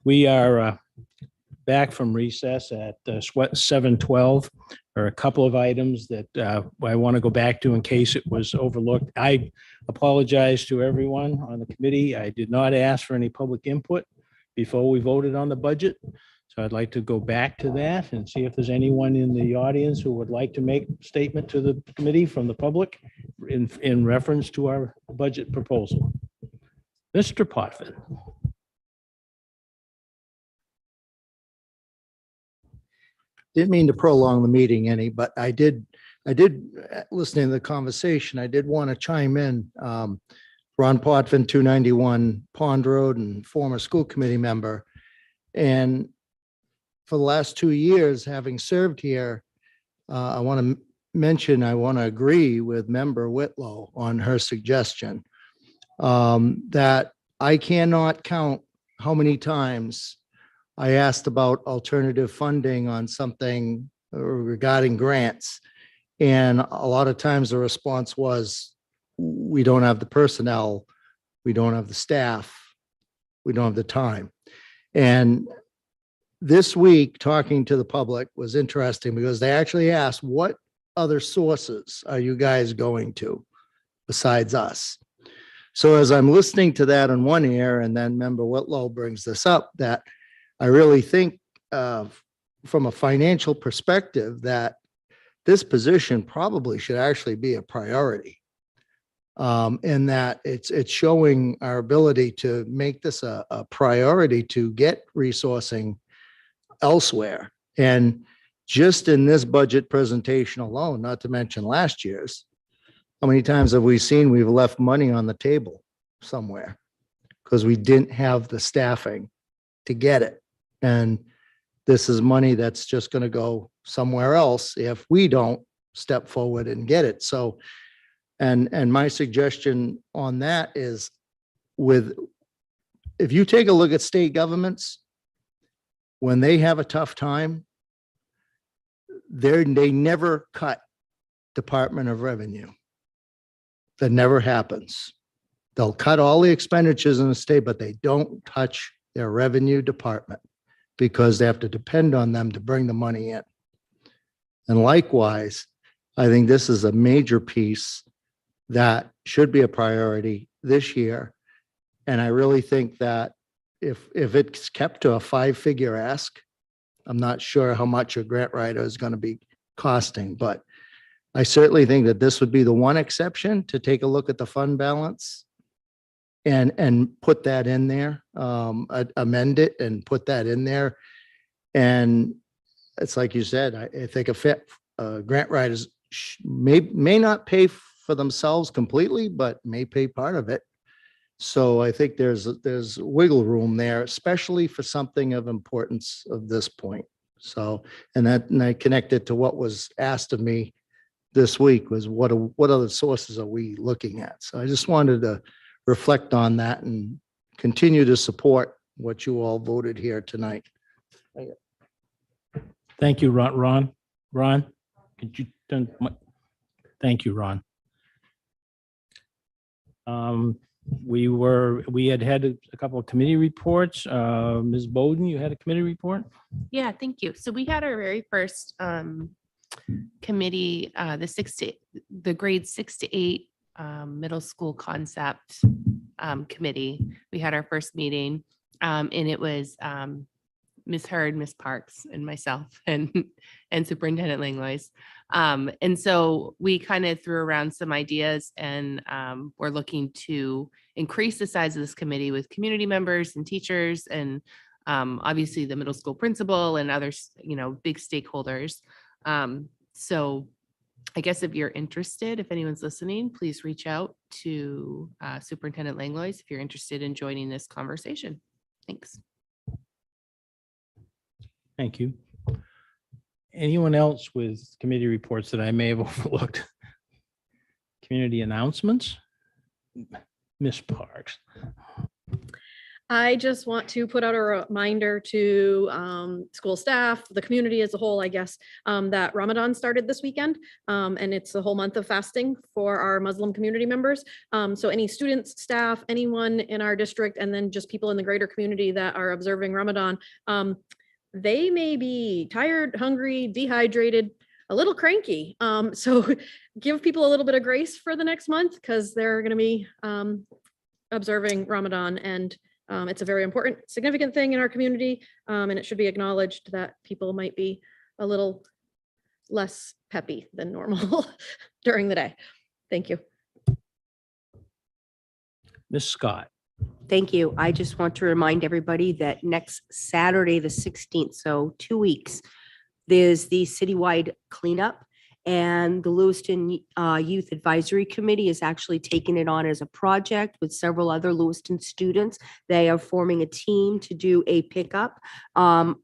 We are back from recess at 7:12. There are a couple of items that I want to go back to in case it was overlooked. I apologize to everyone on the committee. I did not ask for any public input before we voted on the budget. So I'd like to go back to that and see if there's anyone in the audience who would like to make a statement to the committee from the public in reference to our budget proposal. Mr. Potvin. Didn't mean to prolong the meeting any, but I did listening to the conversation, I did want to chime in. Ron Potvin, 291 Pond Road, and former school committee member. And for the last 2 years, having served here, I want to mention, I want to agree with member Whitlow on her suggestion that I cannot count how many times I asked about alternative funding on something regarding grants. And a lot of times the response was, we don't have the personnel, we don't have the staff, we don't have the time. And this week, talking to the public was interesting because they actually asked, what other sources are you guys going to besides us? So as I'm listening to that on one ear, and then member Whitlow brings this up, that I really think from a financial perspective that this position probably should actually be a priority. In that it's showing our ability to make this a priority to get resourcing elsewhere. And just in this budget presentation alone, not to mention last year's, how many times have we seen we've left money on the table somewhere because we didn't have the staffing to get it? And this is money that's just going to go somewhere else if we don't step forward and get it. So, and my suggestion on that is if you take a look at state governments, when they have a tough time, they never cut Department of Revenue. That never happens. They'll cut all the expenditures in the state, but they don't touch their revenue department because they have to depend on them to bring the money in. And likewise, I think this is a major piece that should be a priority this year. And I really think that if it's kept to a 5-figure ask, I'm not sure how much a grant writer is going to be costing, but I certainly think that this would be the one exception to take a look at the fund balance and put that in there, amend it and put that in there. And it's like you said, I think grant writers may not pay for themselves completely, but may pay part of it. So I think there's wiggle room there, especially for something of importance of this point. So, and I connected to what was asked of me this week was what other sources are we looking at? So I just wanted to reflect on that and continue to support what you all voted here tonight. Thank you, Ron. Ron, could you turn? Thank you, Ron. We had a couple of committee reports. Ms. Bowden, you had a committee report? Yeah, thank you. So we had our very first committee, the grade 6 to 8 middle school concept committee. We had our first meeting and it was Ms. Hurd, Ms. Parks, and myself and Superintendent Langlois. And so we kind of threw around some ideas and we're looking to increase the size of this committee with community members and teachers and obviously the middle school principal and others, big stakeholders. So I guess if you're interested, if anyone's listening, please reach out to Superintendent Langlois if you're interested in joining this conversation. Thanks. Thank you. Anyone else with committee reports that I may have overlooked? Community announcements? Ms. Parks. I just want to put out a reminder to school staff, the community as a whole, I guess, that Ramadan started this weekend. And it's a whole month of fasting for our Muslim community members. So any students, staff, anyone in our district, and then just people in the greater community that are observing Ramadan, they may be tired, hungry, dehydrated, a little cranky. So give people a little bit of grace for the next month because they're going to be observing Ramadan, and it's a very important, significant thing in our community, and it should be acknowledged that people might be a little less peppy than normal during the day. Thank you. Ms. Scott. Thank you. I just want to remind everybody that next Saturday, the 16th, so 2 weeks, there's the citywide cleanup. And the Lewiston Youth Advisory Committee is actually taking it on as a project with several other Lewiston students. They are forming a team to do a pickup.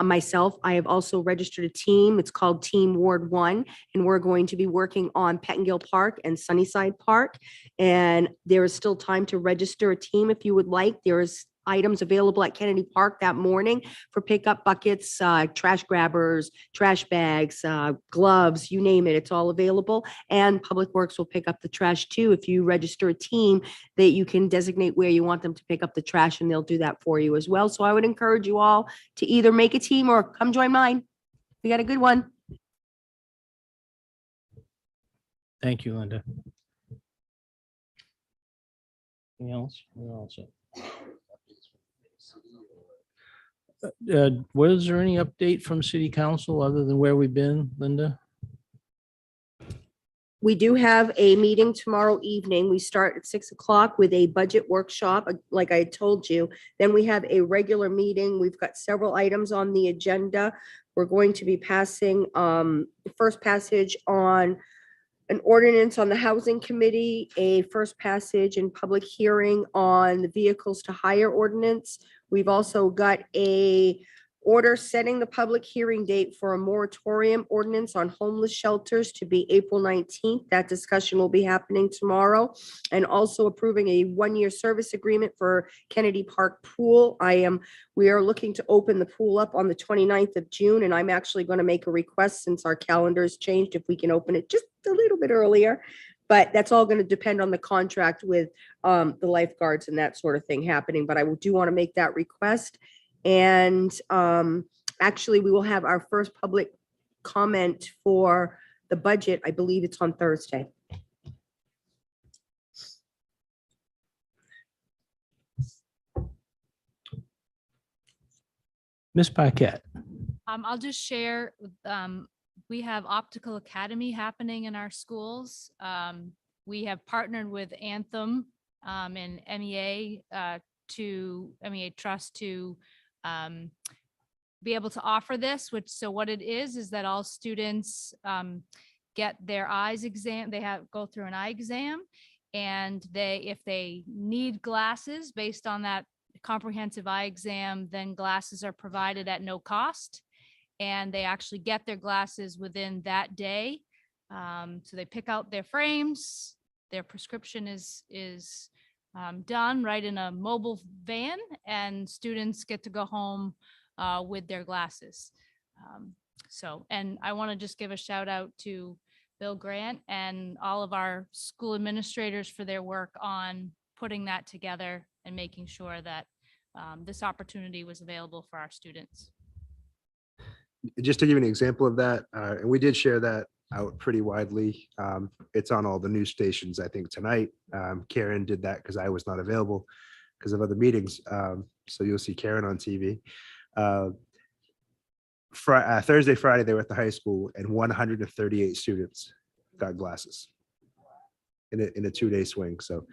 Myself, I have also registered a team. It's called Team Ward 1, and we're going to be working on Pettingill Park and Sunnyside Park. And there is still time to register a team if you would like. There is items available at Kennedy Park that morning for pickup: buckets, trash grabbers, trash bags, gloves, you name it, it's all available. And Public Works will pick up the trash too. If you register a team, that you can designate where you want them to pick up the trash, and they'll do that for you as well. So I would encourage you all to either make a team or come join mine. We got a good one. Thank you, Linda. Anything else? We're all set. Was there any update from city council other than where we've been, Linda? We do have a meeting tomorrow evening. We start at 6 o'clock with a budget workshop, like I told you. Then we have a regular meeting. We've got several items on the agenda. We're going to be passing the first passage on an ordinance on the housing committee, a first passage and public hearing on the vehicles to hire ordinance. We've also got a order setting the public hearing date for a moratorium ordinance on homeless shelters to be April 19th. That discussion will be happening tomorrow. And also approving a one-year service agreement for Kennedy Park Pool. We are looking to open the pool up on the 29th of June, and I'm actually going to make a request, since our calendar's changed, if we can open it just a little bit earlier. But that's all going to depend on the contract with the lifeguards and that sort of thing happening. But I do want to make that request. And actually, we will have our first public comment for the budget. I believe it's on Thursday. Ms. Paquette. I'll just share, we have Optical Academy happening in our schools. We have partnered with Anthem and MEA MEA Trust to be able to offer this, so what it is that all students get their eyes exam. They go through an eye exam, and if they need glasses based on that comprehensive eye exam, then glasses are provided at no cost, and they actually get their glasses within that day. So they pick out their frames, their prescription is done right in a mobile van, and students get to go home with their glasses. And I want to just give a shout out to Bill Grant and all of our school administrators for their work on putting that together and making sure that this opportunity was available for our students. Just to give you an example of that, and we did share that out pretty widely. It's on all the news stations, I think, tonight. Karen did that because I was not available because of other meetings. So you'll see Karen on TV. Thursday, Friday, they were at the high school, and 138 students got glasses in a 2-day swing. So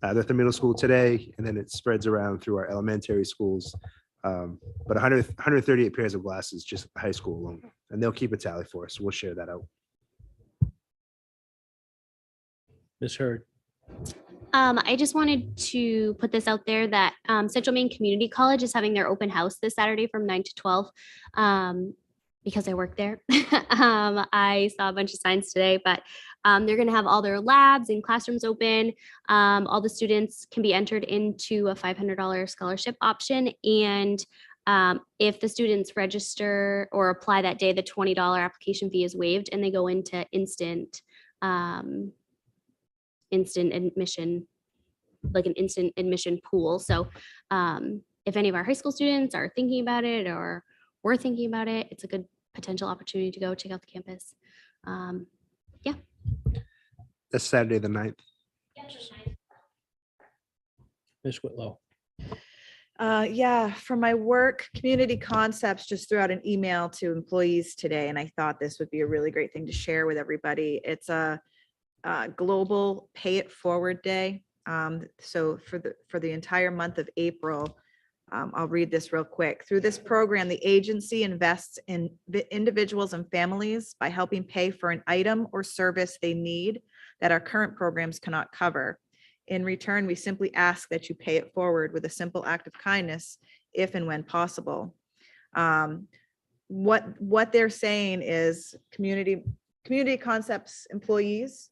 they're at the middle school today, and then it spreads around through our elementary schools. But 138 pairs of glasses just at the high school alone, and they'll keep a tally for us. So we'll share that out. Ms. Hurd. I just wanted to put this out there that Central Maine Community College is having their open house this Saturday from 9 to 12. because I work there. I saw a bunch of signs today, but they're going to have all their labs and classrooms open. All the students can be entered into a $500 scholarship option. And if the students register or apply that day, the $20 application fee is waived and they go into instant admission, like an instant admission pool. So if any of our high school students are thinking about it or we're thinking about it, it's a good potential opportunity to go check out the campus. That's Saturday the 9th. Ms. Whitlow. Yeah, from my work, Community Concepts just threw out an email to employees today, and I thought this would be a really great thing to share with everybody. It's a global pay it forward day. So for the entire month of April, I'll read this real quick. Through this program, the agency invests in individuals and families by helping pay for an item or service they need that our current programs cannot cover. In return, we simply ask that you pay it forward with a simple act of kindness, if and when possible. What they're saying is Community Concepts employees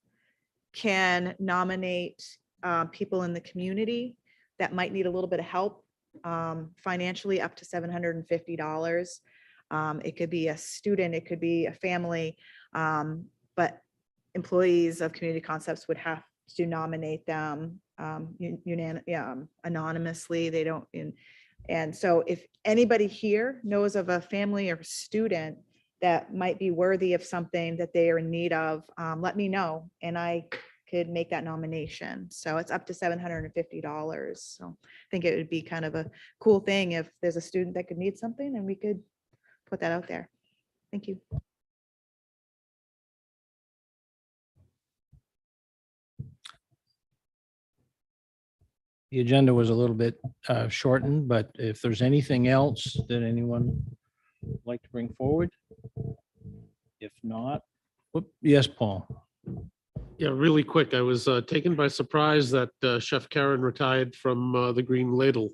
can nominate people in the community that might need a little bit of help financially, up to $750. It could be a student, it could be a family, but employees of Community Concepts would have to nominate them anonymously. They don't. And so if anybody here knows of a family or student that might be worthy of something that they are in need of, let me know and I could make that nomination. So it's up to $750. So I think it would be kind of a cool thing if there's a student that could need something and we could put that out there. Thank you. The agenda was a little bit shortened, but if there's anything else that anyone would like to bring forward? If not, yes, Paul. Yeah, really quick. I was taken by surprise that Chef Karen retired from the Green Ladle.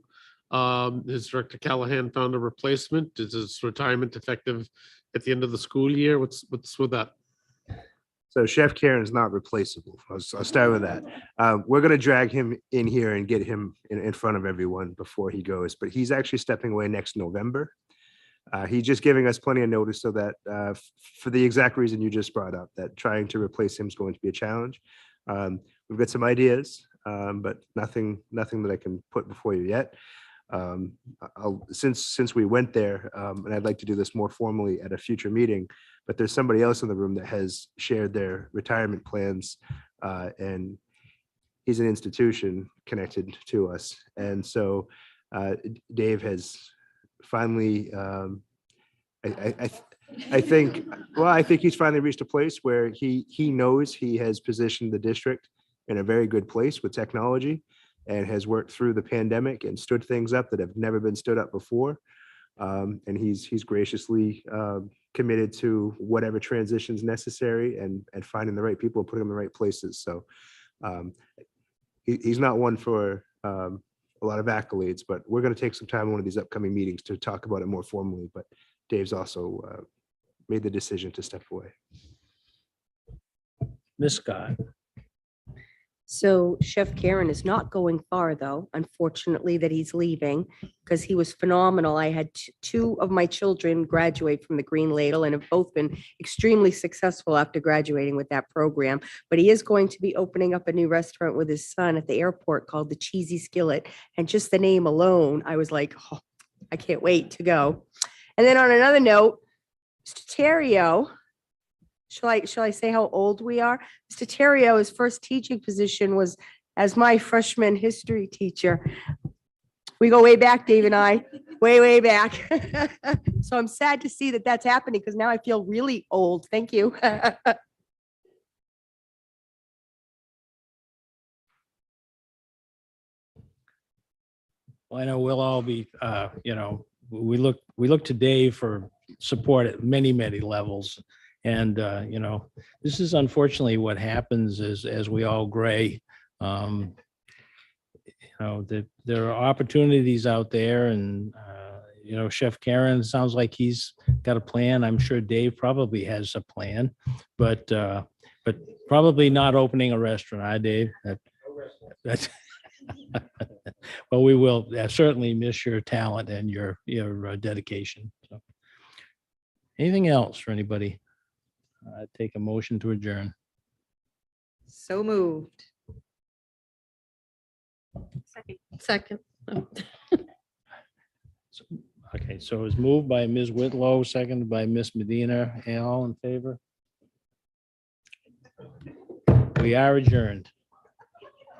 His Director Callahan found a replacement. Is his retirement effective at the end of the school year? What's with that? So Chef Karen is not replaceable. I'll start with that. We're going to drag him in here and get him in front of everyone before he goes, but he's actually stepping away next November. He's just giving us plenty of notice so that for the exact reason you just brought up, that trying to replace him is going to be a challenge. We've got some ideas, but nothing that I can put before you yet. Since we went there, and I'd like to do this more formally at a future meeting, but there's somebody else in the room that has shared their retirement plans, and he's an institution connected to us. And so Dave has finally, I think he's finally reached a place where he knows he has positioned the district in a very good place with technology, and has worked through the pandemic and stood things up that have never been stood up before. And he's graciously committed to whatever transitions necessary and finding the right people and putting them in the right places. So he's not one for a lot of accolades, but we're going to take some time in one of these upcoming meetings to talk about it more formally. But Dave's also made the decision to step away. Ms. Scott. So Chef Karen is not going far, though, unfortunately, that he's leaving, because he was phenomenal. I had two of my children graduate from the Green Ladle and have both been extremely successful after graduating with that program. But he is going to be opening up a new restaurant with his son at the airport called the Cheesy Skillet. And just the name alone, I was like, oh, I can't wait to go. And then on another note, Mr. Terrio, shall I say how old we are? Mr. Terrio, his first teaching position was as my freshman history teacher. We go way back, Dave and I, way back. So I'm sad to see that that's happening, because now I feel really old. Thank you. Well, I know we'll all be, we look to Dave for support at many, many levels. And, this is unfortunately what happens as we all gray. There are opportunities out there, and, You know, Chef Karen, sounds like he's got a plan. I'm sure Dave probably has a plan, but probably not opening a restaurant, huh, Dave? That's well, we will certainly miss your talent and your dedication. So, anything else for anybody? Take a motion to adjourn. So moved. Second. Okay, so it was moved by Ms. Whitlow, seconded by Ms. Medina. All in favor? We are adjourned.